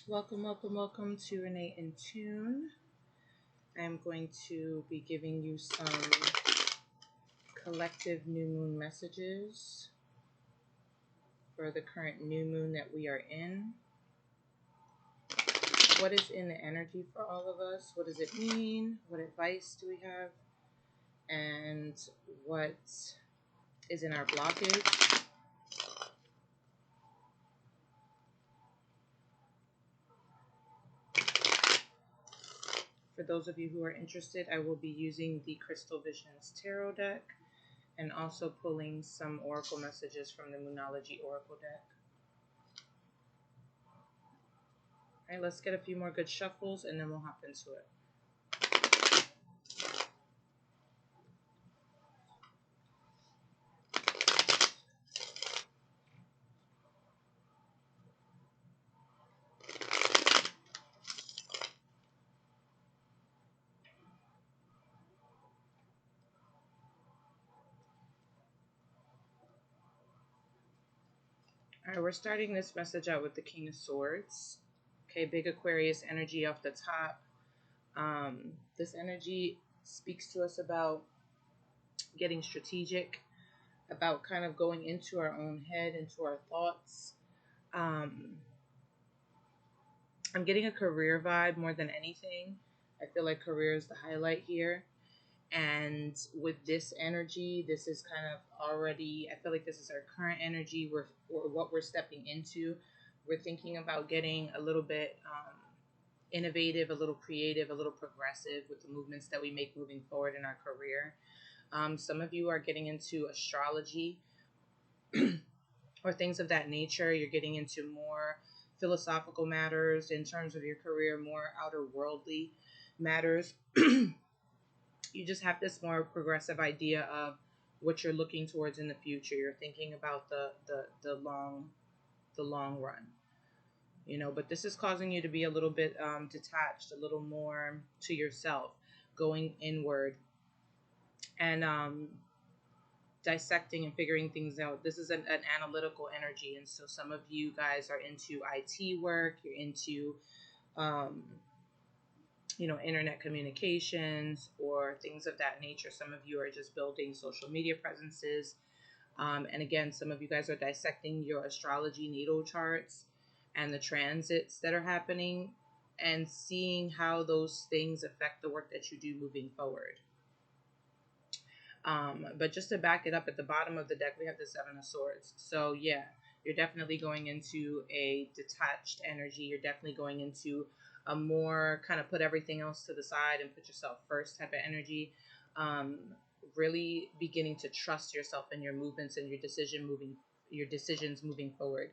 Welcome, welcome, welcome to Renee In Tune. I'm going to be giving you some collective new moon messages for the current new moon that we are in. What is in the energy for all of us? What does it mean? What advice do we have? And what is in our blockage? For those of you who are interested, I will be using the Crystal Visions Tarot deck and also pulling some oracle messages from the Moonology Oracle deck. All right, let's get a few more good shuffles and then we'll hop into it. All right, we're starting this message out with the King of Swords. Okay, big Aquarius energy off the top. This energy speaks to us about getting strategic, about kind of going into our own head, into our thoughts. I'm getting a career vibe more than anything. I feel like career is the highlight here. And with this energy, this is kind of already, I feel like this is our current energy, or what we're stepping into. We're thinking about getting a little bit innovative, a little creative, a little progressive with the movements that we make moving forward in our career. Some of you are getting into astrology or things of that nature. You're getting into more philosophical matters in terms of your career, more outer worldly matters. You just have this more progressive idea of what you're looking towards in the future. You're thinking about the long run, but this is causing you to be a little bit detached, a little more to yourself, going inward and dissecting and figuring things out. This is an analytical energy, and so some of you guys are into IT work. You're into internet communications or things of that nature. Some of you are just building social media presences. And again, some of you guys are dissecting your astrology natal charts and the transits that are happening and seeing how those things affect the work that you do moving forward. But just to back it up, at the bottom of the deck, we have the Seven of Swords. So yeah, you're definitely going into a detached energy. You're definitely going into a more kind of put everything else to the side and put yourself first type of energy. Really beginning to trust yourself and your movements and your decisions moving forward.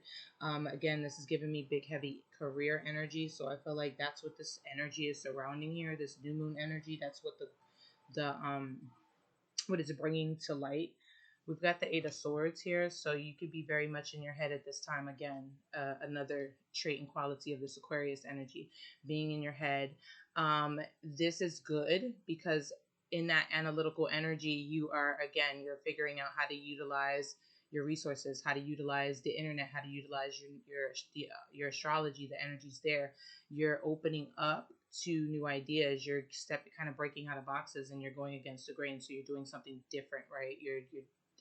Again, this is giving me big, heavy career energy. So I feel like that's what this energy is surrounding here. This new moon energy. That's what what is bringing to light. We've got the Eight of Swords here, so you could be very much in your head at this time. Again, another trait and quality of this Aquarius energy, being in your head. This is good because in that analytical energy, you're figuring out how to utilize your resources, how to utilize the internet, how to utilize your astrology. The energy's there. You're opening up to new ideas. You're kind of breaking out of boxes, and you're going against the grain. So you're doing something different, right?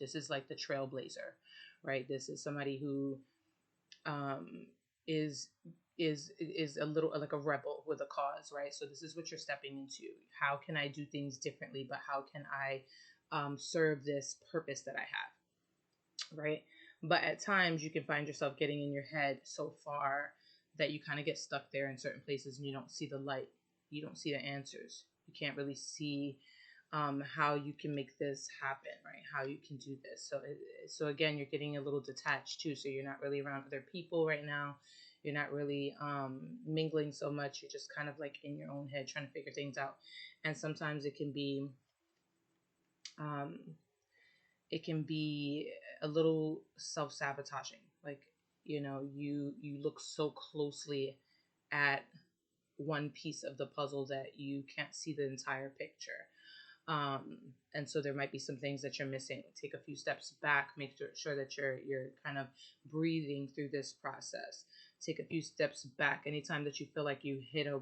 This is like the trailblazer, right? This is somebody who is a little like a rebel with a cause, right? So this is what you're stepping into. How can I do things differently, but how can I serve this purpose that I have, right? But at times you can find yourself getting in your head so far that you kind of get stuck there in certain places and you don't see the light. You don't see the answers. You can't really see how you can make this happen, right? How you can do this. So again, you're getting a little detached too. So you're not really around other people right now. You're not really mingling so much. You're just kind of like in your own head trying to figure things out. And sometimes it can be a little self-sabotaging. Like, you look so closely at one piece of the puzzle that you can't see the entire picture. And so there might be some things that you're missing. Take a few steps back, make sure that you're kind of breathing through this process. take a few steps back anytime that you feel like you hit a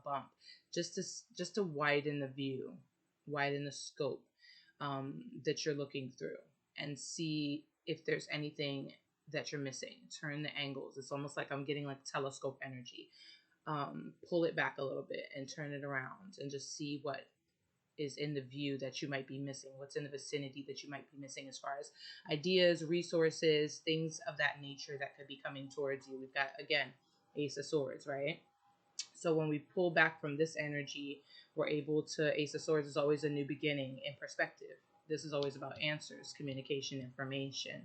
bump, just to widen the view, widen the scope that you're looking through, and see if there's anything that you're missing. Turn the angles. It's almost like I'm getting like telescope energy. Pull it back a little bit and turn it around and just see what is in the view that you might be missing, what's in the vicinity that you might be missing as far as ideas, resources, things of that nature that could be coming towards you. We've got, again, Ace of Swords, right? So when we pull back from this energy, we're able to, Ace of Swords is always a new beginning in perspective. This is always about answers, communication, information.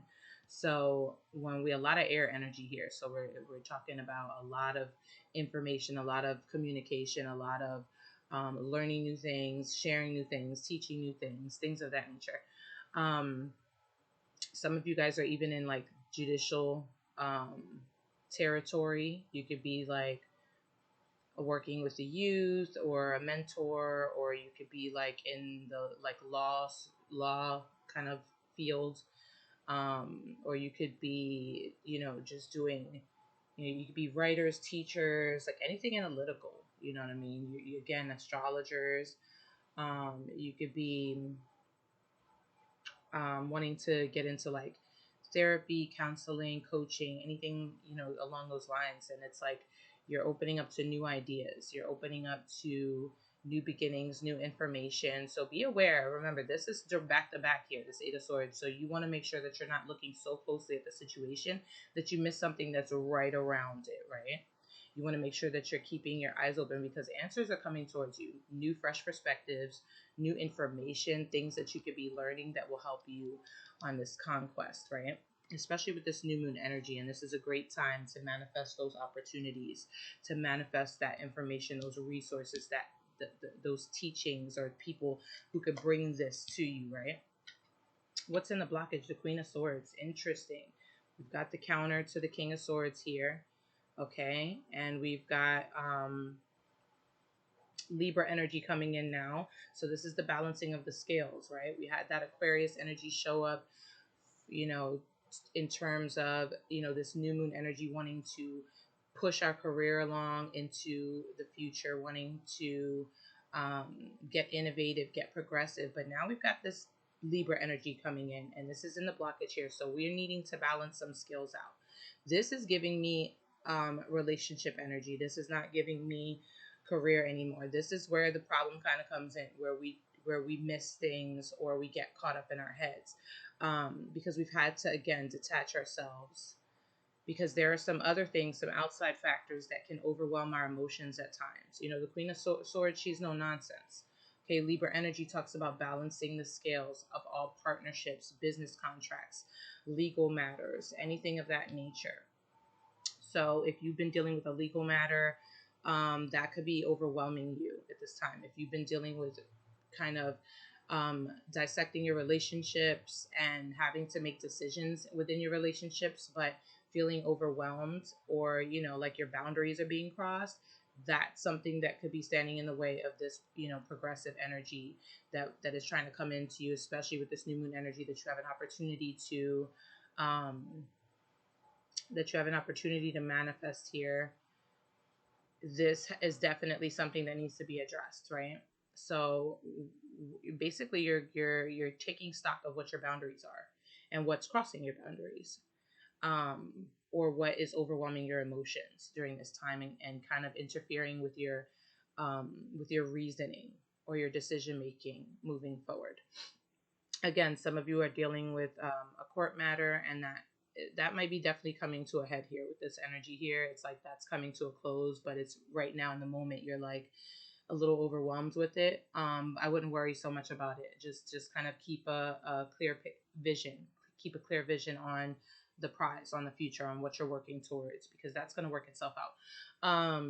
So when we, a lot of air energy here. So we're talking about a lot of information, a lot of communication, a lot of learning new things, sharing new things, teaching new things of that nature. Some of you guys are even in like judicial territory. You could be like working with the youth or a mentor, or you could be like in the like law kind of field, or you could be, just doing, you could be writers, teachers, like anything analytical, you know what I mean? You again, astrologers. You could be wanting to get into like therapy, counseling, coaching, anything, along those lines. And it's like you're opening up to new ideas, you're opening up to new beginnings, new information. So be aware. Remember, this is back to back here, this Eight of Swords. So you want to make sure that you're not looking so closely at the situation that you miss something that's right around it, right? You want to make sure that you're keeping your eyes open, because answers are coming towards you. New, fresh perspectives, new information, things that you could be learning that will help you on this conquest, right? Especially with this new moon energy. And this is a great time to manifest those opportunities, to manifest that information, those resources, those teachings, or people who could bring this to you, right? What's in the blockage? The Queen of Swords. Interesting. We've got the counter to the King of Swords here. Okay. And we've got Libra energy coming in now. So this is the balancing of the scales, right? We had that Aquarius energy show up, in terms of, this new moon energy wanting to push our career along into the future, wanting to get innovative, get progressive. But now we've got this Libra energy coming in, and this is in the blockage here. So we're needing to balance some skills out. This is giving me relationship energy. This is not giving me career anymore. This is where the problem kind of comes in, where we miss things or we get caught up in our heads, because we've had to, again, detach ourselves, because there are some other things, some outside factors that can overwhelm our emotions at times. The Queen of Swords, she's no nonsense. Okay, Libra energy talks about balancing the scales of all partnerships, business contracts, legal matters, anything of that nature. So if you've been dealing with a legal matter, that could be overwhelming you at this time. If you've been dealing with kind of dissecting your relationships and having to make decisions within your relationships, but feeling overwhelmed, or, like your boundaries are being crossed, that's something that could be standing in the way of this, progressive energy that is trying to come into you, especially with this new moon energy, that you have an opportunity to, manifest here. This is definitely something that needs to be addressed, right? So basically you're taking stock of what your boundaries are and what's crossing your boundaries, or what is overwhelming your emotions during this time, and kind of interfering with your reasoning or your decision making moving forward. Again, some of you are dealing with a court matter, and that might be definitely coming to a head here with this energy here. It's like that's coming to a close, but it's right now in the moment you're like a little overwhelmed with it. I wouldn't worry so much about it. Just kind of keep a clear vision. Keep a clear vision on the prize, on the future, on what you're working towards, because that's going to work itself out.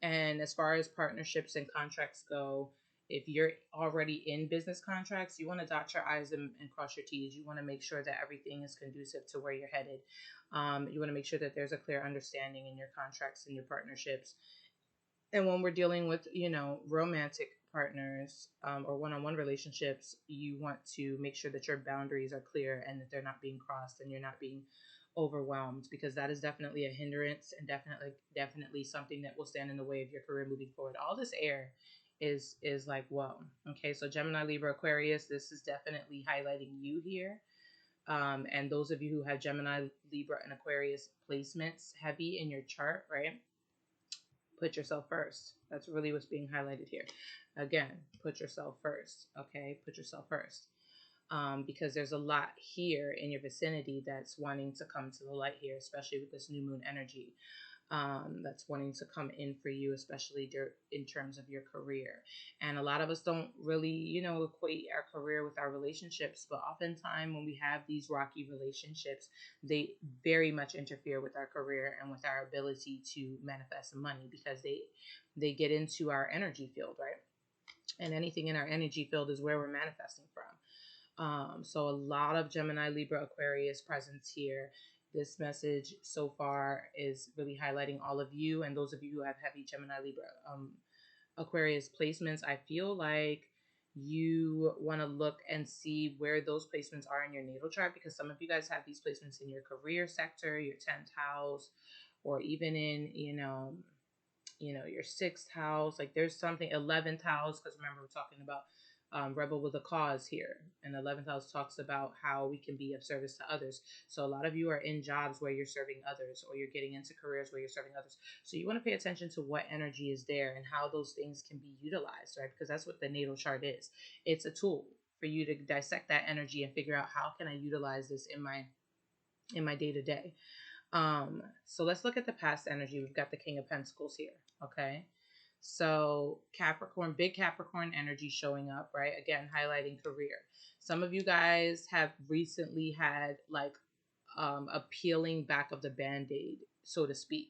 And as far as partnerships and contracts go, if you're already in business contracts, you want to dot your I's and cross your T's. You want to make sure that everything is conducive to where you're headed. You want to make sure that there's a clear understanding in your contracts and your partnerships. And when we're dealing with, romantic partners, or one-on-one relationships, you want to make sure that your boundaries are clear and that they're not being crossed and you're not being overwhelmed, because that is definitely a hindrance, and definitely something that will stand in the way of your career moving forward. All this air is like, whoa. Okay, so Gemini, Libra, Aquarius, this is definitely highlighting you here. And those of you who have Gemini, Libra, and Aquarius placements heavy in your chart, right? Put yourself first. That's really what's being highlighted here. Again, put yourself first. Okay, put yourself first. Because there's a lot here in your vicinity that's wanting to come to the light here, especially with this new moon energy. That's wanting to come in for you, especially in terms of your career. And a lot of us don't really, equate our career with our relationships, but oftentimes when we have these rocky relationships, they very much interfere with our career and with our ability to manifest money, because they get into our energy field, right? And anything in our energy field is where we're manifesting from. So a lot of Gemini, Libra, Aquarius presence here. This message so far is really highlighting all of you, and those of you who have heavy Gemini, Libra, Aquarius placements. I feel like you want to look and see where those placements are in your natal chart, because some of you guys have these placements in your career sector, your 10th house, or even in, your 6th house. Like there's something, 11th house, because remember we're talking about rebel with a cause here, and 11th house talks about how we can be of service to others. So a lot of you are in jobs where you're serving others, or you're getting into careers where you're serving others. So you want to pay attention to what energy is there and how those things can be utilized, right? Because that's what the natal chart is. It's a tool for you to dissect that energy and figure out, how can I utilize this in my day-to-day. So let's look at the past energy. We've got the King of Pentacles here. Okay. So Capricorn, big Capricorn energy showing up, right? Again, highlighting career. Some of you guys have recently had like a peeling back of the band-aid, so to speak.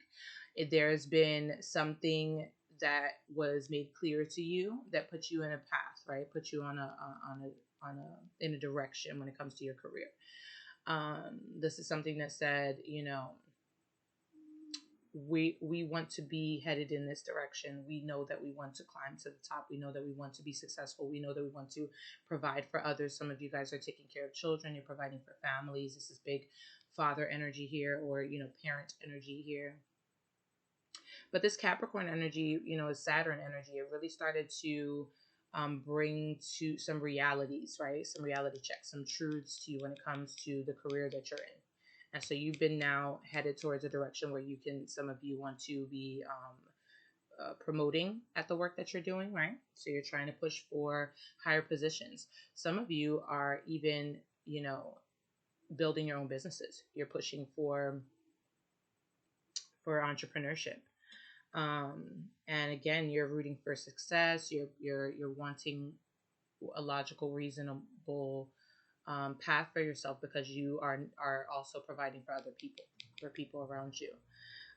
There's been something that was made clear to you that put you in a path, right? Put you in a direction when it comes to your career. This is something that said, we want to be headed in this direction. We know that we want to climb to the top. We know that we want to be successful. We know that we want to provide for others. Some of you guys are taking care of children. You're providing for families. This is big father energy here, or, parent energy here. But this Capricorn energy, is Saturn energy. It really started to bring to some realities, right? Some reality checks, some truths to you when it comes to the career that you're in. And so you've been now headed towards a direction where some of you want to be promoting at the work that you're doing, right? So you're trying to push for higher positions. Some of you are even, building your own businesses. You're pushing for entrepreneurship. And again, you're rooting for success. You're wanting a logical, reasonable path for yourself, because you are also providing for other people, for people around you.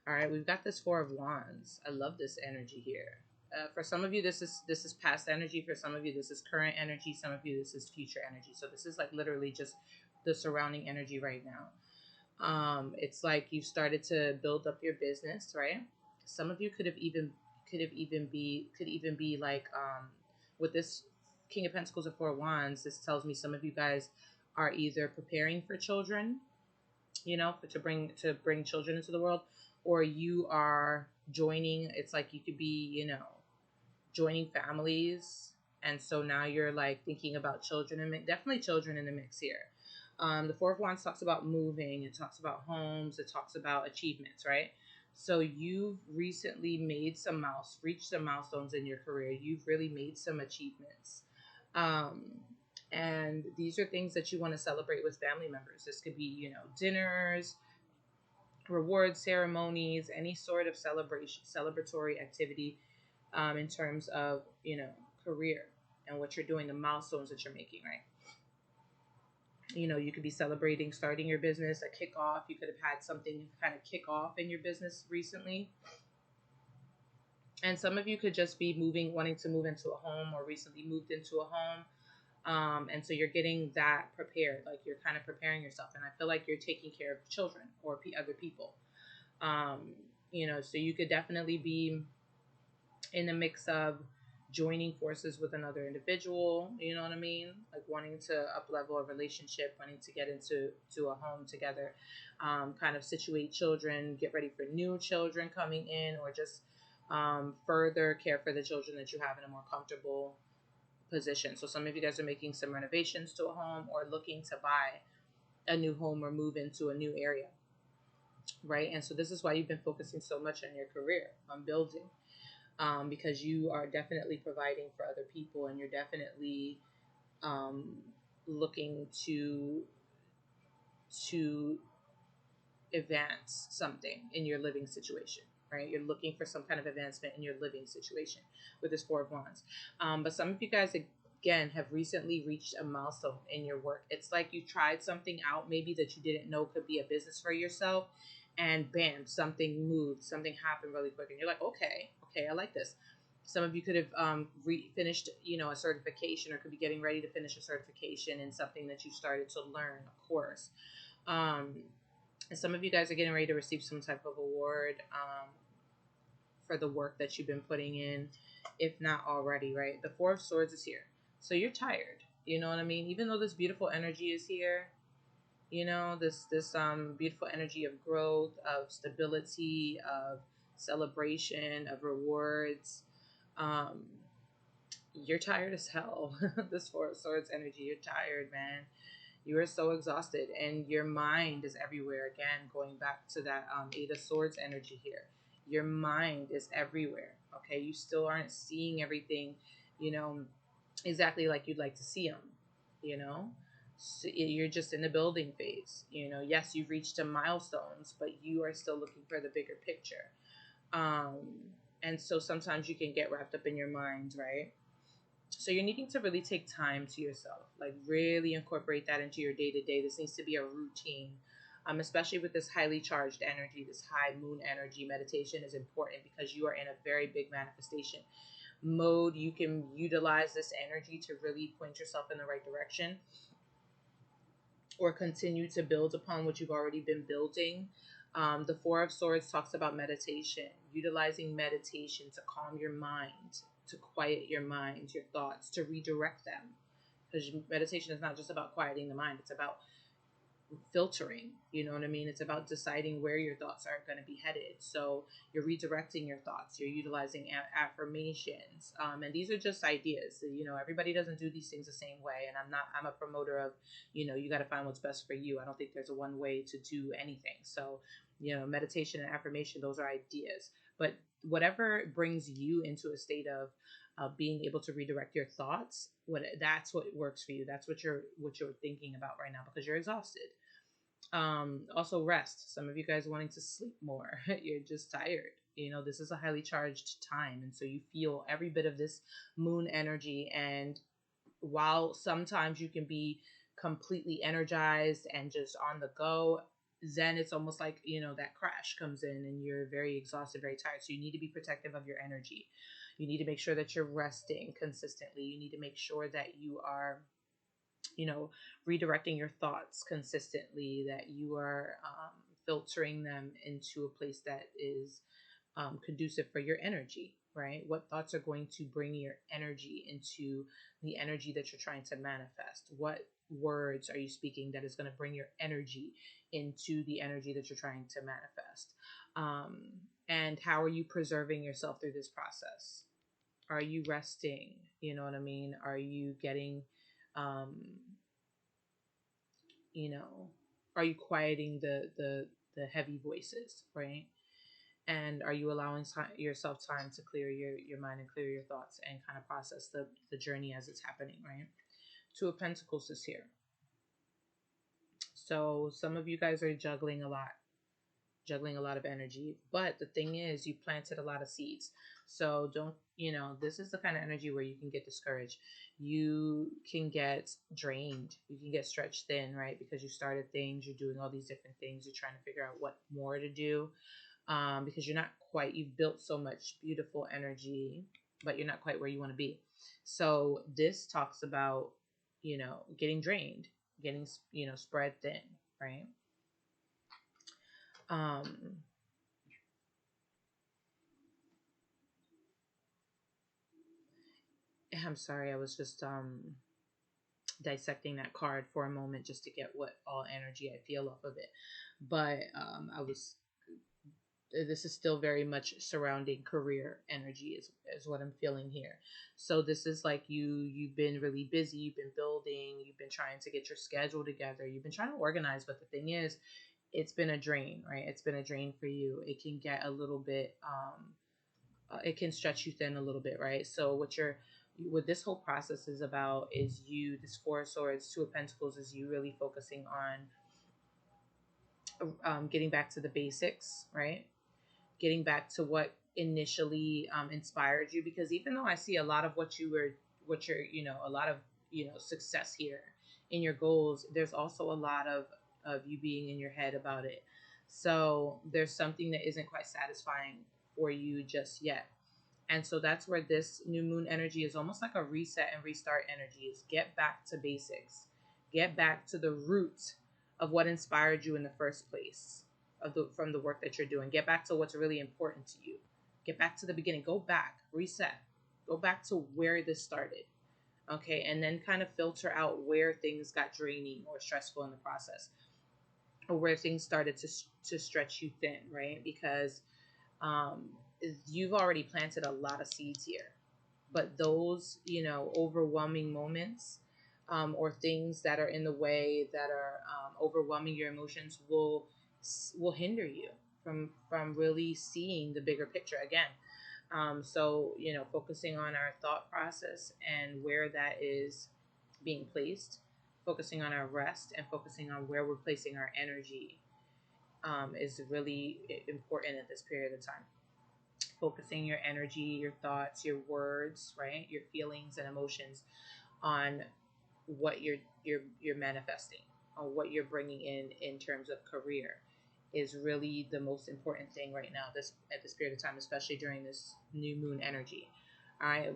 All right, we've got this Four of Wands. I love this energy here. For some of you, this is past energy. For some of you, this is current energy. Some of you, this is future energy. So this is like literally just the surrounding energy right now. It's like you started to build up your business, right? Some of you could even be like with this King of Pentacles and Four of Wands. This tells me some of you guys are either preparing for children, to bring children into the world, or you are joining. It's like you could be, joining families, and so now you're like thinking about children, and definitely children in the mix here. The Four of Wands talks about moving. It talks about homes. It talks about achievements, right? So you've recently reached some milestones in your career. You've really made some achievements. And these are things that you want to celebrate with family members. This could be, dinners, reward ceremonies, any sort of celebratory activity in terms of, career and what you're doing, the milestones that you're making, right? You could be celebrating starting your business, a kickoff. You could have had something kind of kick off in your business recently. And some of you could just be wanting to move into a home, or recently moved into a home. And so you're getting that prepared, like you're kind of preparing yourself. And I feel like you're taking care of children or other people. So you could definitely be in the mix of joining forces with another individual, you know what I mean? Like wanting to up level a relationship, wanting to get into a home together, kind of situate children, get ready for new children coming in, or just further care for the children that you have in a more comfortable position. So some of you guys are making some renovations to a home or looking to buy a new home or move into a new area, right? And so this is why you've been focusing so much on your career, on building, because you are definitely providing for other people, and you're definitely um, looking to advance something in your living situation, right? You're looking for some kind of advancement in your living situation with this Four of Wands. But some of you guys, again, have recently reached a milestone in your work. It's like you tried something out maybe that you didn't know could be a business for yourself, and bam, something moved, something happened really quick, and you're like, okay, I like this. Some of you could have finished, a certification, or could be getting ready to finish a certification in something that you started to learn, of course. And some of you guys are getting ready to receive some type of award for the work that you've been putting in, if not already, right? The Four of Swords is here. So you're tired. You know what I mean? Even though this beautiful energy is here, this beautiful energy of growth, of stability, of celebration, of rewards, um, you're tired as hell. This Four of Swords energy, you're tired, man. You are so exhausted, and your mind is everywhere. Again, going back to that Eight of Swords energy here, your mind is everywhere. Okay, you still aren't seeing everything, exactly like you'd like to see them. So you're just in the building phase. Yes, you've reached some milestones, but you are still looking for the bigger picture. Um, and so sometimes you can get wrapped up in your mind, right? So you're needing to really take time to yourself, like really incorporate that into your day to day. This needs to be a routine, especially with this highly charged energy, this high moon energy. Meditation is important because you are in a very big manifestation mode. You can utilize this energy to really point yourself in the right direction, or continue to build upon what you've already been building. The Four of Swords talks about meditation, utilizing meditation to calm your mind, to quiet your mind, your thoughts, to redirect them. Because meditation is not just about quieting the mind, it's about filtering, you know what I mean? It's about deciding where your thoughts are going to be headed. So you're redirecting your thoughts, you're utilizing affirmations, and these are just ideas. Everybody doesn't do these things the same way, and I'm a promoter of, you got to find what's best for you. I don't think there's a one way to do anything. So meditation and affirmation, those are ideas, but whatever brings you into a state of being able to redirect your thoughts, that's what works for you. That's what you're thinking about right now, because you're exhausted. Also rest. Some of you guys wanting to sleep more. You're just tired. This is a highly charged time, and so you feel every bit of this moon energy. And while sometimes you can be completely energized and just on the go, then it's almost like that crash comes in and you're very exhausted, very tired. So you need to be protective of your energy. You need to make sure that you're resting consistently. You need to make sure that you are redirecting your thoughts consistently, that you are filtering them into a place that is conducive for your energy, right? What thoughts are going to bring your energy into the energy that you're trying to manifest? What words are you speaking that is going to bring your energy into the energy that you're trying to manifest? And how are you preserving yourself through this process? Are you resting? You know what I mean? Are you getting um, are you quieting the heavy voices, right? And are you allowing yourself time to clear your mind and clear your thoughts and kind of process the journey as it's happening, right? Two of Pentacles is here. So some of you guys are juggling a lot of energy, but the thing is, you planted a lot of seeds. So don't, this is the kind of energy where you can get discouraged. You can get drained. You can get stretched thin, right? Because you started things, you're doing all these different things. You're trying to figure out what more to do, because you've built so much beautiful energy, but you're not quite where you want to be. So this talks about, getting drained, getting, spread thin, right? Um, I'm sorry, I was just dissecting that card for a moment just to get what all energy I feel off of it. But I was this is still very much surrounding career energy is what I'm feeling here. So this is like you've been really busy, you've been building, you've been trying to get your schedule together, you've been trying to organize, but the thing is it's been a drain, right? It's been a drain for you. It can get a little bit it can stretch you thin a little bit, right? So what this whole process is about is you, this Four of Swords, Two of Pentacles, is you really focusing on getting back to the basics, right? Getting back to what initially inspired you. Because even though I see a lot of what you're, a lot of, success here in your goals, there's also a lot of you being in your head about it. So there's something that isn't quite satisfying for you just yet. And so that's where this new moon energy is almost like a reset and restart energy. Is get back to basics. Get back to the root of what inspired you in the first place from the work that you're doing. Get back to what's really important to you. Get back to the beginning. Go back, reset. Go back to where this started. Okay, and then kind of filter out where things got draining or stressful in the process, or where things started to stretch you thin, right? Because um, you've already planted a lot of seeds here, but those overwhelming moments or things that are in the way that are overwhelming your emotions will hinder you from really seeing the bigger picture again. So focusing on our thought process and where that is being placed, focusing on our rest and focusing on where we're placing our energy is really important at this period of time. Focusing your energy, your thoughts, your words, right, your feelings and emotions on what you're manifesting, or what you're bringing in terms of career, is really the most important thing right now. This at this period of time, especially during this new moon energy. All right,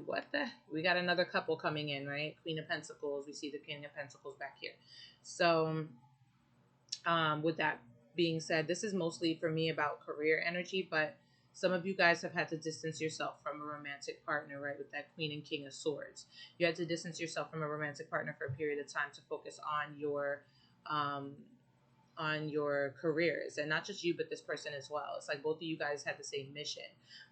we got another couple coming in, right? Queen of Pentacles. We see the King of Pentacles back here. So with that being said, this is mostly for me about career energy, but some of you guys have had to distance yourself from a romantic partner, right? With that Queen and King of Swords. You had to distance yourself from a romantic partner for a period of time to focus um, on your careers, and not just you, but this person as well. It's like both of you guys had the same mission,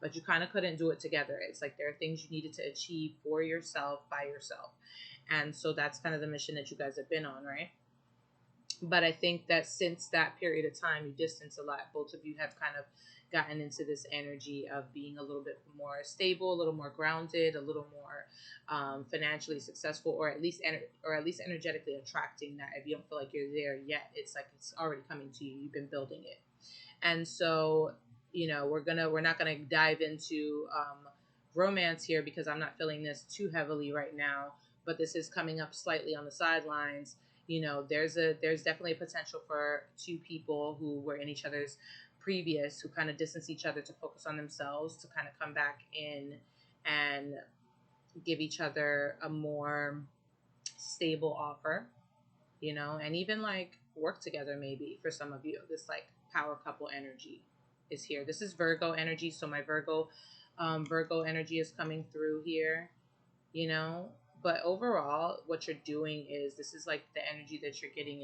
but you kind of couldn't do it together. It's like there are things you needed to achieve for yourself, by yourself. And so that's kind of the mission that you guys have been on, right? But I think that since that period of time, you distance a lot. Both of you have kind of gotten into this energy of being a little bit more stable, a little more grounded, a little more financially successful, or at least energetically attracting that. If you don't feel like you're there yet, it's like it's already coming to you. You've been building it. And so we're not gonna dive into romance here, because I'm not feeling this too heavily right now, but this is coming up slightly on the sidelines. There's definitely a potential for two people who were in each other's previous, who kind of distance each other to focus on themselves, to kind of come back in and give each other a more stable offer, and even like work together. Maybe for some of you, this like power couple energy is here. This is Virgo energy, so my Virgo energy is coming through here, you know but overall, what you're doing is, this is like the energy that you're getting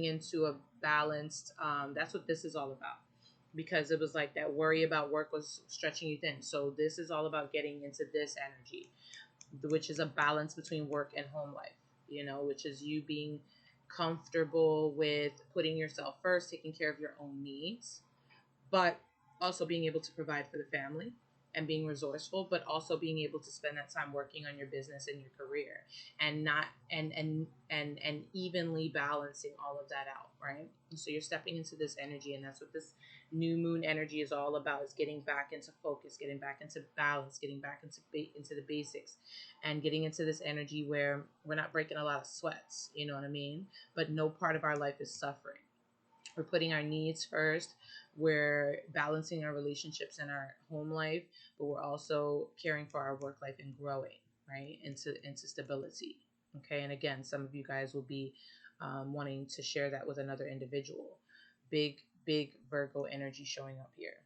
into a balanced, that's what this is all about, because it was like that worry about work was stretching you thin. So this is all about getting into this energy, which is a balance between work and home life, which is you being comfortable with putting yourself first, taking care of your own needs, but also being able to provide for the family and being resourceful, but also being able to spend that time working on your business and your career, and not and evenly balancing all of that out, right? So you're stepping into this energy, and that's what this new moon energy is all about, is getting back into focus, getting back into balance, getting back into the basics, and getting into this energy where we're not breaking a lot of sweats, you know what I mean? But no part of our life is suffering. We're putting our needs first. We're balancing our relationships and our home life, but we're also caring for our work life and growing, right, into stability. Okay, and again, some of you guys will be wanting to share that with another individual. Big Virgo energy showing up here.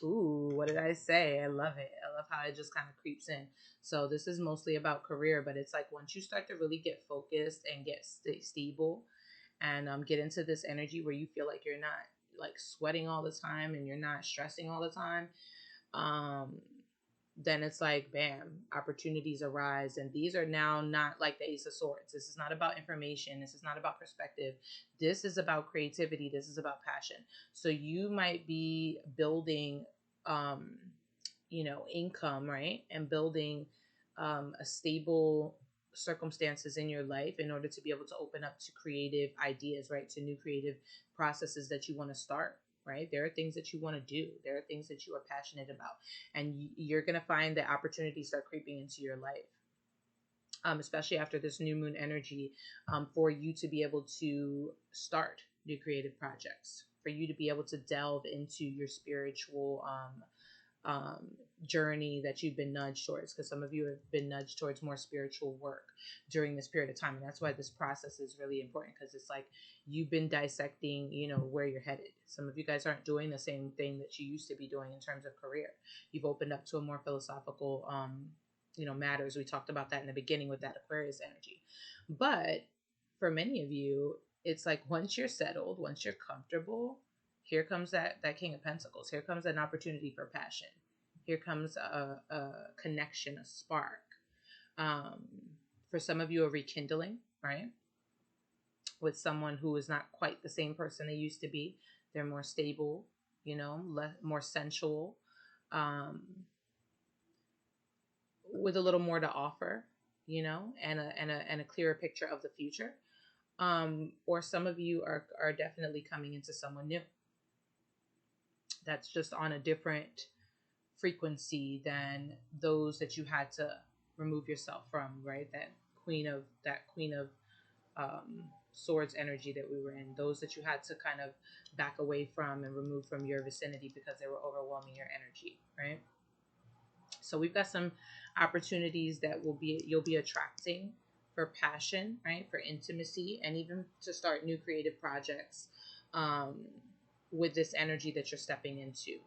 Ooh, what did I say? I love it. I love how it just kind of creeps in. So this is mostly about career, but it's like once you start to really get focused and get stable and get into this energy where you feel like you're not like sweating all the time and you're not stressing all the time, um, then it's like bam, opportunities arise. And these are now not like the Ace of Swords. This is not about information. This is not about perspective. This is about creativity. This is about passion. So you might be building um income, right? And building a stable circumstances in your life in order to be able to open up to creative ideas, right? To new creative processes that you want to start, right? There are things that you want to do. There are things that you are passionate about. And you're going to find that opportunities start creeping into your life. Especially after this new moon energy, for you to be able to start new creative projects, for you to be able to delve into your spiritual um, journey that you've been nudged towards, because some of you have been nudged towards more spiritual work during this period of time. And that's why this process is really important, because it's like you've been dissecting, where you're headed. Some of you guys aren't doing the same thing that you used to be doing in terms of career. You've opened up to a more philosophical, matters. We talked about that in the beginning with that Aquarius energy. But for many of you, it's like once you're settled, once you're comfortable, here comes that King of Pentacles. Here comes an opportunity for passion. Here comes a connection, a spark. For some of you, a rekindling, right? With someone who is not quite the same person they used to be. They're more stable, more sensual, with a little more to offer, and a clearer picture of the future. Or some of you are definitely coming into someone new that's just on a different frequency than those that you had to remove yourself from, right? That queen of swords energy that we were in, those that you had to kind of back away from and remove from your vicinity because they were overwhelming your energy, right? So we've got some opportunities that you'll be attracting for passion, right? For intimacy, and even to start new creative projects um, with this energy that you're stepping into.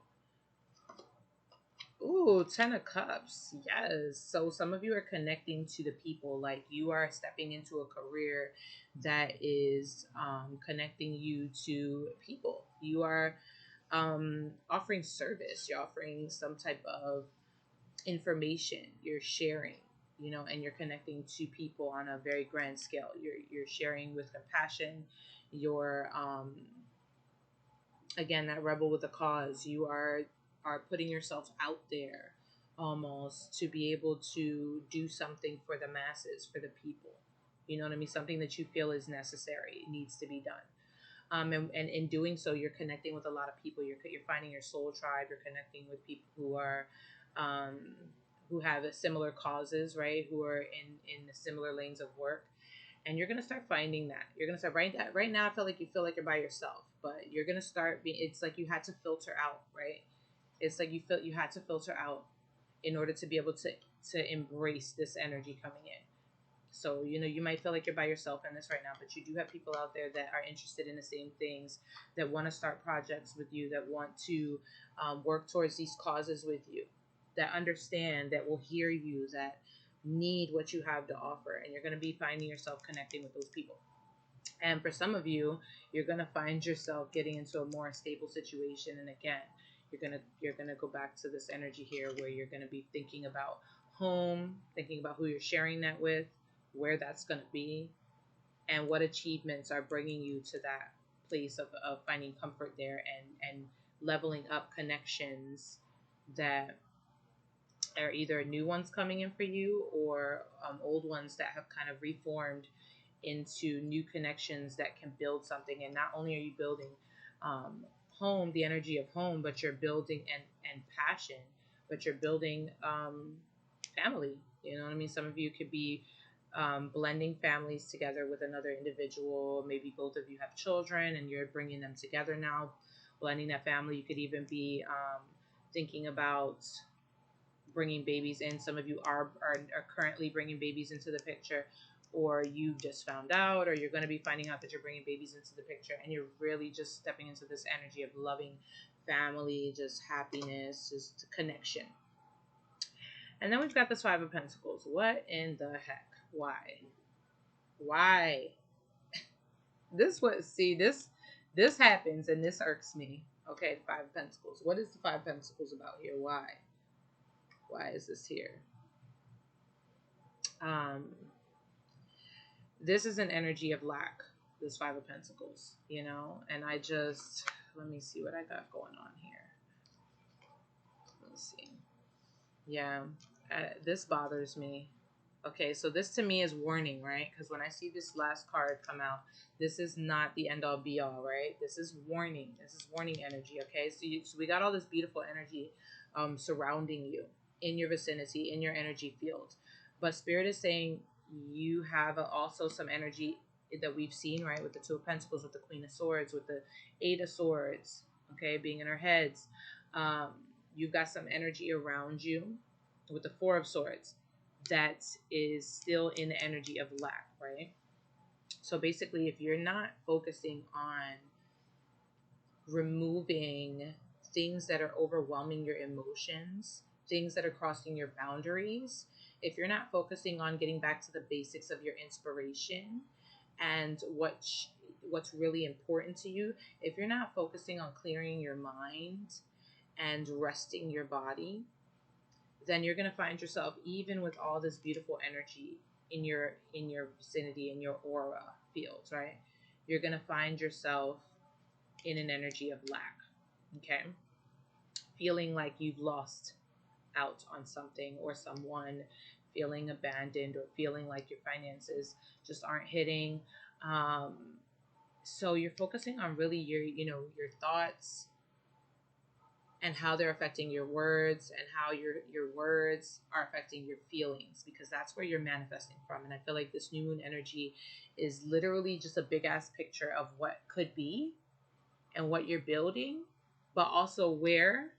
Ooh, 10 of Cups. Yes. So some of you are connecting to the people. Like you are stepping into a career that is connecting you to people. You are offering service. You're offering some type of information. You're sharing, and you're connecting to people on a very grand scale. You're sharing with compassion. You're again, that rebel with a cause. You are putting yourself out there almost to be able to do something for the masses, for the people. You know what I mean? Something that you feel is necessary, needs to be done. And in doing so, you're connecting with a lot of people. You're finding your soul tribe. You're connecting with people um, who have similar causes, right? Who are in the similar lanes of work. And you're gonna start finding that. You're gonna start right now. I feel like you're by yourself, but you're gonna start being. It's like you had to filter out, right? It's like you had to filter out in order to be able to embrace this energy coming in. So, you might feel like you're by yourself in this right now, but you do have people out there that are interested in the same things, that want to start projects with you, that want to work towards these causes with you, that understand, that will hear you, that need what you have to offer. And you're going to be finding yourself connecting with those people. And for some of you, you're going to find yourself getting into a more stable situation. And again, you're gonna go back to this energy here where you're going to be thinking about home, thinking about who you're sharing that with, where that's going to be, and what achievements are bringing you to that place of finding comfort there, and leveling up connections that are either new ones coming in for you, or old ones that have kind of reformed into new connections that can build something. And not only are you building home, the energy of home, but you're building and passion, but you're building family. You know what I mean? Some of you could be blending families together with another individual. Maybe both of you have children and you're bringing them together now, blending that family. You could even be thinking about bringing babies in. Some of you are currently bringing babies into the picture, or you just found out, or you're going to be finding out that you're bringing babies into the picture, and you're really just stepping into this energy of loving family, just happiness, just connection. And then we've got this Five of Pentacles. What in the heck? Why? Why? This happens and this irks me. Okay, the Five of Pentacles. What is the Five of Pentacles about here? Why? Why is this here? Um, this is an energy of lack, this Five of Pentacles, you know? And I just, let me see what I got going on here. Let's see. Yeah, this bothers me. Okay, so this to me is warning, right? Because when I see this last card come out, this is not the end all be all, right? This is warning. This is warning energy, okay? So we got all this beautiful energy surrounding you, in your vicinity, in your energy field. But Spirit is saying you have also some energy that we've seen, right? With the Two of Pentacles, with the Queen of Swords, with the Eight of Swords, okay? Being in our heads. Um, you've got some energy around you with the Four of Swords that is still in the energy of lack, right? So basically, if you're not focusing on removing things that are overwhelming your emotions, things that are crossing your boundaries, if you're not focusing on getting back to the basics of your inspiration and what's really important to you, if you're not focusing on clearing your mind and resting your body, then you're going to find yourself, even with all this beautiful energy in your vicinity, in your aura fields, right? You're going to find yourself in an energy of lack, okay? Feeling like you've lost out on something or someone, feeling abandoned, or feeling like your finances just aren't hitting. So you're focusing on really your thoughts, and how they're affecting your words, and how your words are affecting your feelings, because that's where you're manifesting from. And I feel like this new moon energy is literally just a big ass picture of what could be and what you're building, but also where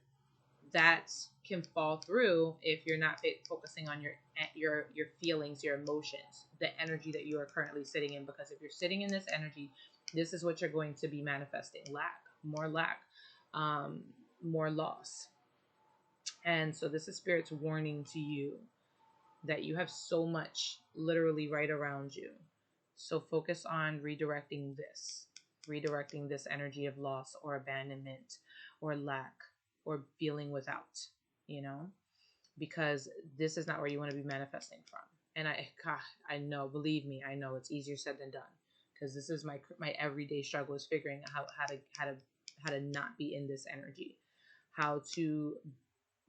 that can fall through if you're not focusing on your feelings, your emotions, the energy that you are currently sitting in. Because if you're sitting in this energy, this is what you're going to be manifesting: lack, more loss. And so this is Spirit's warning to you that you have so much literally right around you. So focus on redirecting this energy of loss or abandonment or lack or feeling without, you know, because this is not where you want to be manifesting from. And I know, believe me, I know it's easier said than done, because this is my everyday struggle, is figuring out how to not be in this energy, how to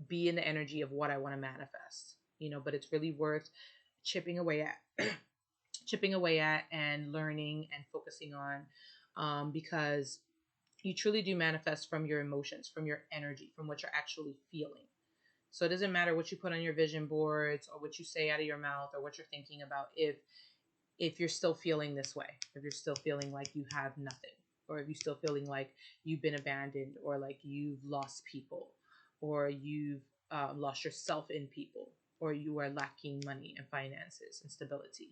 be in the energy of what I want to manifest, you know. But it's really worth chipping away at, and learning and focusing on, because you truly do manifest from your emotions, from your energy, from what you're actually feeling. So it doesn't matter what you put on your vision boards or what you say out of your mouth or what you're thinking about, if you're still feeling this way, if you're still feeling like you have nothing, or if you're still feeling like you've been abandoned, or like you've lost people, or you've lost yourself in people, or you are lacking money and finances and stability.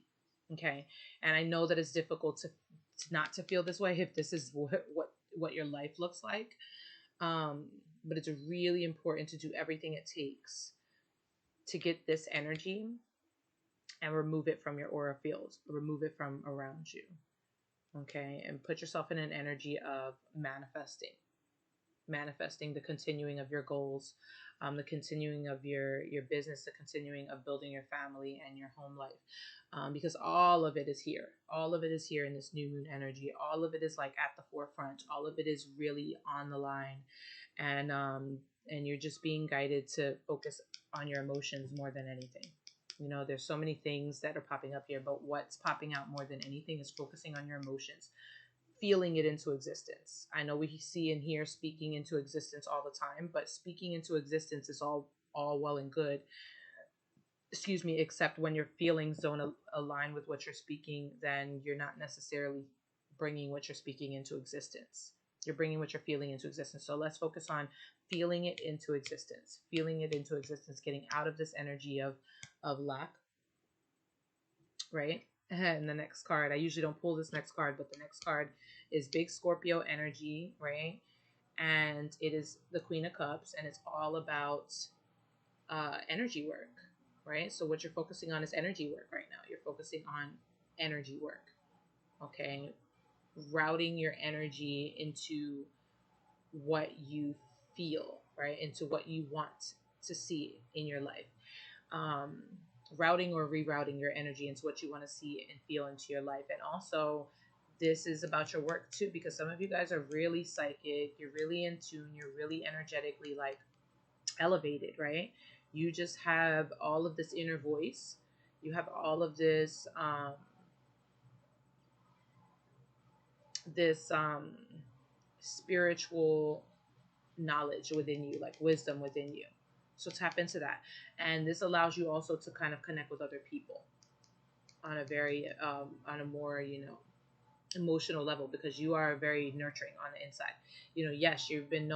Okay. And I know that it's difficult to not to feel this way if this is what your life looks like. But it's really important to do everything it takes to get this energy and remove it from your aura field, remove it from around you. Okay. And put yourself in an energy of manifesting the continuing of your goals, the continuing of your business, the continuing of building your family and your home life, because all of it is here. All of it is here in this new moon energy. All of it is like at the forefront. All of it is really on the line, and you're just being guided to focus on your emotions more than anything. You know, there's so many things that are popping up here, but what's popping out more than anything is focusing on your emotions, feeling it into existence. I know we see and hear speaking into existence all the time, but speaking into existence is all well and good. Excuse me, except when your feelings don't align with what you're speaking, then you're not necessarily bringing what you're speaking into existence. You're bringing what you're feeling into existence. So let's focus on feeling it into existence, getting out of this energy of lack, right? And the next card, I usually don't pull this next card, but the next card is big Scorpio energy, right? and it is the Queen of Cups, and it's all about energy work, right? So what you're focusing on is energy work right now. You're focusing on energy work, okay? Routing your energy into what you feel, right? Into what you want to see in your life. Um, Routing or rerouting your energy into what you want to see and feel into your life. And also, this is about your work too, because some of you guys are really psychic, you're really in tune, you're really energetically like elevated, right? You just have all of this inner voice, you have all of this this spiritual knowledge within you, like wisdom within you. So tap into that. And this allows you also to kind of connect with other people on a very on a more, you know, emotional level, because you are very nurturing on the inside. You know, yes, you've been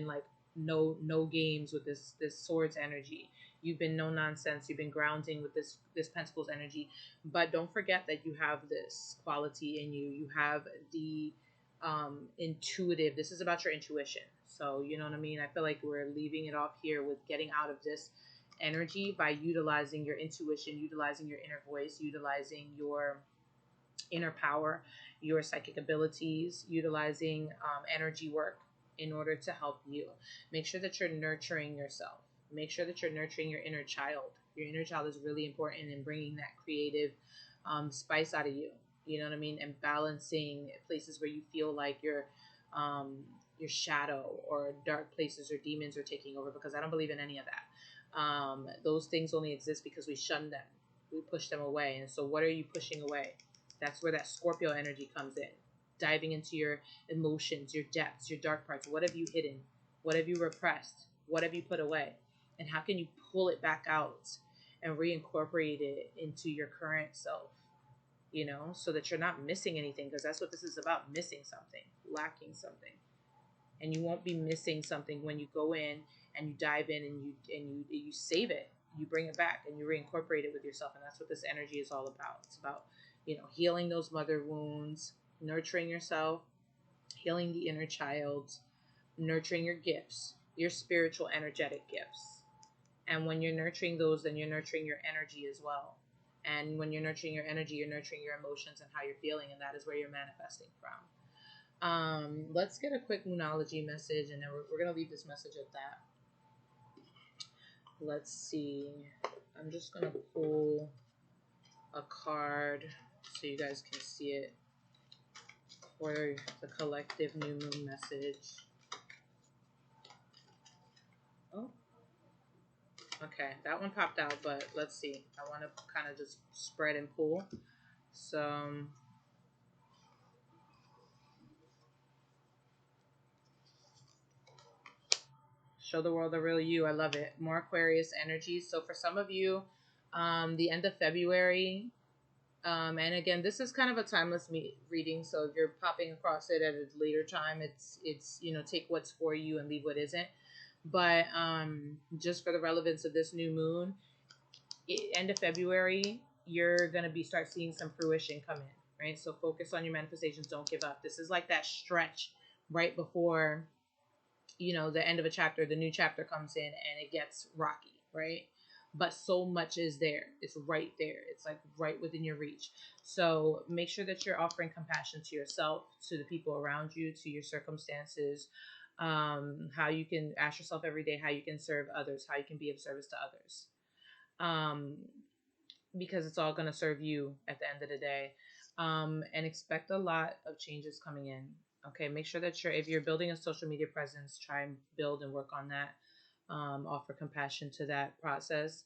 like no games with this swords energy. You've been no nonsense. You've been grounding with this pentacles energy. But don't forget that you have this quality in you. You have the intuitive. This is about your intuition. So you know what I mean? I feel like we're leaving it off here with getting out of this energy by utilizing your intuition, utilizing your inner voice, utilizing your inner power, your psychic abilities, utilizing energy work in order to help you. Make sure that you're nurturing yourself. Make sure that you're nurturing your inner child. Your inner child is really important in bringing that creative spice out of you. You know what I mean? And balancing places where you feel like your shadow or dark places or demons are taking over, because I don't believe in any of that. Those things only exist because we shun them. We push them away. And so what are you pushing away? That's where that Scorpio energy comes in. Diving into your emotions, your depths, your dark parts. What have you hidden? What have you repressed? What have you put away? And how can you pull it back out and reincorporate it into your current self? You know, so that you're not missing anything, because that's what this is about, missing something, lacking something. And you won't be missing something when you go in and you dive in and you save it. You bring it back and you reincorporate it with yourself. And that's what this energy is all about. It's about, you know, healing those mother wounds, nurturing yourself, healing the inner child, nurturing your gifts, your spiritual energetic gifts. And when you're nurturing those, then you're nurturing your energy as well. And when you're nurturing your energy, you're nurturing your emotions and how you're feeling, and that is where you're manifesting from. Let's get a quick Moonology message, and then we're going to leave this message at that. Let's see. I'm just going to pull a card so you guys can see it for the collective new moon message. Oh, okay, that one popped out, but let's see. I want to kind of just spread and pull. So show the world the real you. I love it. More Aquarius energy. So for some of you, the end of February, and again, this is kind of a timeless reading. So if you're popping across it at a later time, it's you know, take what's for you and leave what isn't. But just for the relevance of this new moon, end of February, you're gonna start seeing some fruition come in, right? So focus on your manifestations. Don't give up. This is like that stretch right before, you know, the end of a chapter. The new chapter comes in and it gets rocky, right? But so much is there. It's right there. It's like right within your reach. So make sure that you're offering compassion to yourself, to the people around you, to your circumstances. How you can ask yourself every day how you can serve others, how you can be of service to others. Because it's all going to serve you at the end of the day. And expect a lot of changes coming in. Okay, make sure that if you're building a social media presence, try and build and work on that. Offer compassion to that process,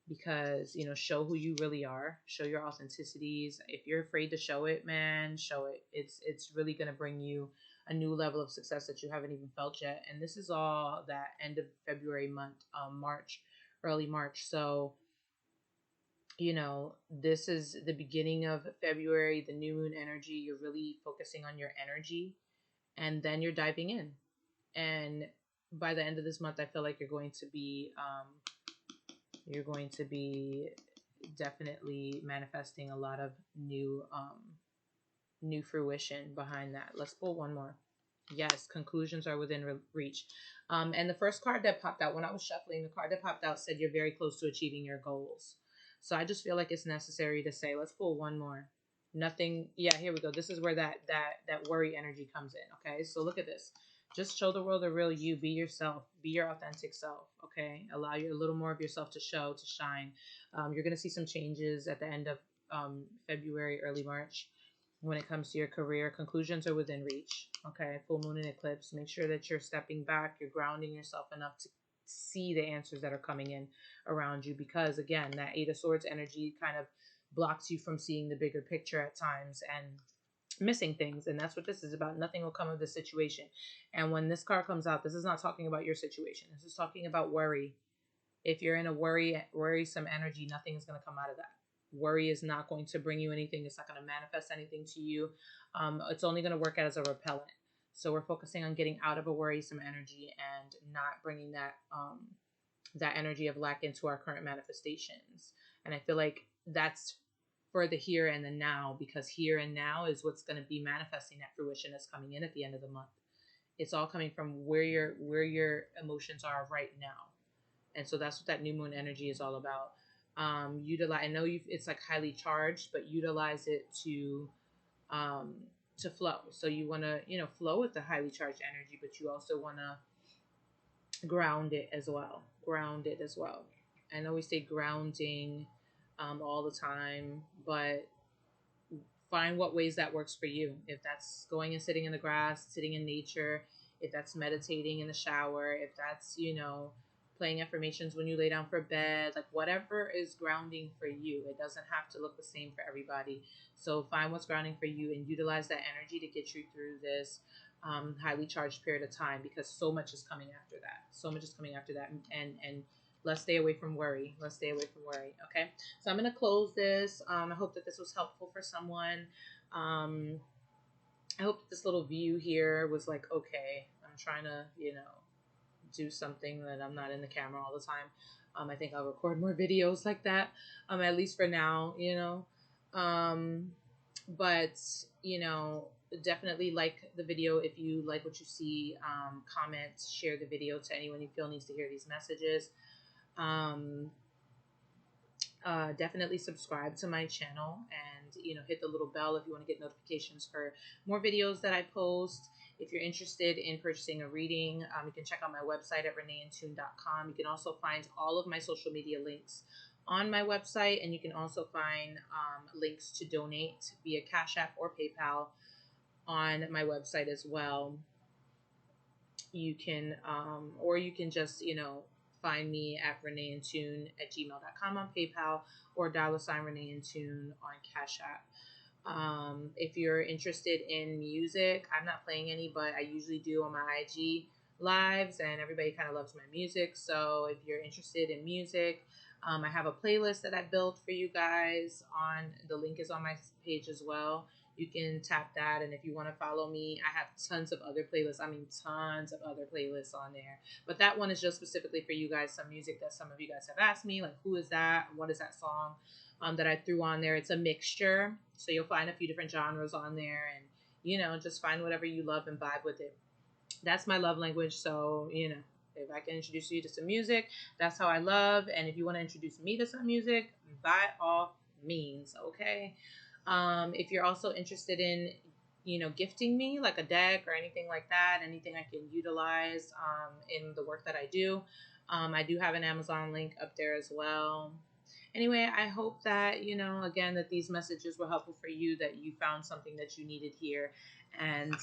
because, you know, show who you really are, show your authenticities. If you're afraid to show it, man, show it. It's really going to bring you a new level of success that you haven't even felt yet. And this is all that end of February month, March, early March. So, you know, this is the beginning of February, the new moon energy. You're really focusing on your energy, and then you're diving in. And by the end of this month, I feel like you're going to be definitely manifesting a lot of new fruition behind that. Let's pull one more. Yes, conclusions are within reach. And the first card that popped out when I was shuffling, the card that popped out said you're very close to achieving your goals. So I just feel like it's necessary to say, let's pull one more. Nothing. Yeah, here we go. This is where that worry energy comes in. Okay, so look at this. Just show the world the real you. Be yourself. Be your authentic self. Okay, allow you a little more of yourself to show, to shine. You're gonna see some changes at the end of February, early March when it comes to your career. Conclusions are within reach. Okay, full moon and eclipse. Make sure that you're stepping back, you're grounding yourself enough to see the answers that are coming in around you, because again, that Eight of Swords energy kind of blocks you from seeing the bigger picture at times and missing things. And that's what this is about. Nothing will come of this situation. And when this card comes out, this is not talking about your situation. This is talking about worry. If you're in a worrisome energy, nothing is going to come out of that. Worry is not going to bring you anything. It's not going to manifest anything to you. It's only going to work out as a repellent. So we're focusing on getting out of a worrisome energy and not bringing that energy of lack into our current manifestations. And I feel like that's for the here and the now, because here and now is what's going to be manifesting that fruition that's coming in at the end of the month. It's all coming from where your emotions are right now. And so that's what that new moon energy is all about. Utilize. I know it's like highly charged, but utilize it um, to flow. So you want to flow with the highly charged energy, but you also want to ground it as well. Ground it as well. I know we say grounding all the time, but find what ways that works for you. If that's going and sitting in the grass, sitting in nature, if that's meditating in the shower, if that's, playing affirmations when you lay down for bed, like whatever is grounding for you. It doesn't have to look the same for everybody. So find what's grounding for you and utilize that energy to get you through this highly charged period of time, because so much is coming after that. So much is coming after that. And let's stay away from worry. Let's stay away from worry. Okay. So I'm going to close this. I hope that this was helpful for someone. I hope that this little view here was like, okay, I'm trying to, do something that I'm not in the camera all the time. I think I'll record more videos like that, at least for now, but, definitely like the video if you like what you see. Comment, share the video to anyone you feel needs to hear these messages. Definitely subscribe to my channel and hit the little bell if you want to get notifications for more videos that I post. If you're interested in purchasing a reading, you can check out my website at reneeintune.com. You can also find all of my social media links on my website, and you can also find links to donate via Cash App or PayPal on my website as well. You can or you can just find me at reneeintune@gmail.com on PayPal, or $Renee on Cash App. If you're interested in music, I'm not playing any, but I usually do on my IG lives, and everybody kind of loves my music. So if you're interested in music, I have a playlist that I built for you guys. The link is on my page as well. You can tap that, and if you want to follow me, I have tons of other playlists. I mean, tons of other playlists on there. But that one is just specifically for you guys. Some music that some of you guys have asked me, like who is that? What is that song? That I threw on there. It's a mixture, so you'll find a few different genres on there, and just find whatever you love and vibe with it. That's my love language. So if I can introduce you to some music, that's how I love. And if you want to introduce me to some music, by all means, okay. If you're also interested in gifting me like a deck or anything like that, anything I can utilize in the work that I do, I do have an Amazon link up there as well. Anyway, I hope that, again, that these messages were helpful for you, that you found something that you needed here. And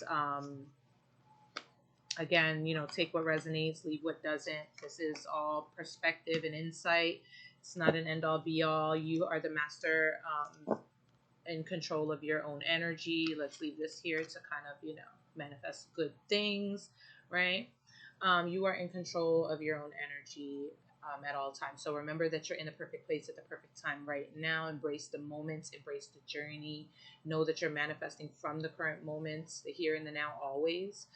again, take what resonates, leave what doesn't. This is all perspective and insight. It's not an end all be all. You are the master in control of your own energy. Let's leave this here to kind of, manifest good things, right? You are in control of your own energy at all times. So remember that you're in the perfect place at the perfect time right now. Embrace the moments, embrace the journey. Know that you're manifesting from the current moments, the here and the now always.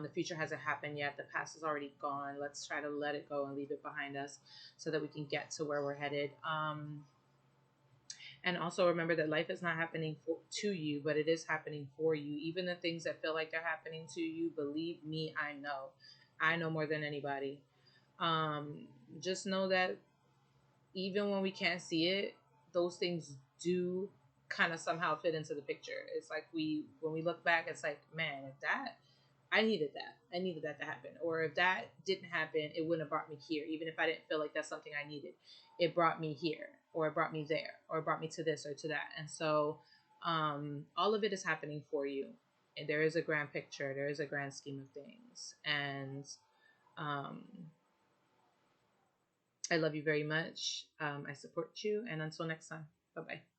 The future hasn't happened yet. The past is already gone. Let's try to let it go and leave it behind us so that we can get to where we're headed. And also remember that life is not happening to you, but it is happening for you. Even the things that feel like they're happening to you, believe me, I know. I know more than anybody. Just know that even when we can't see it, those things do kind of somehow fit into the picture. It's like when we look back, it's like, man, if that, I needed that. I needed that to happen. Or if that didn't happen, it wouldn't have brought me here. Even if I didn't feel like that's something I needed, it brought me here, or it brought me there, or it brought me to this or to that. And so all of it is happening for you. And there is a grand picture. There is a grand scheme of things. And um, I love you very much. I support you. And until next time, bye-bye.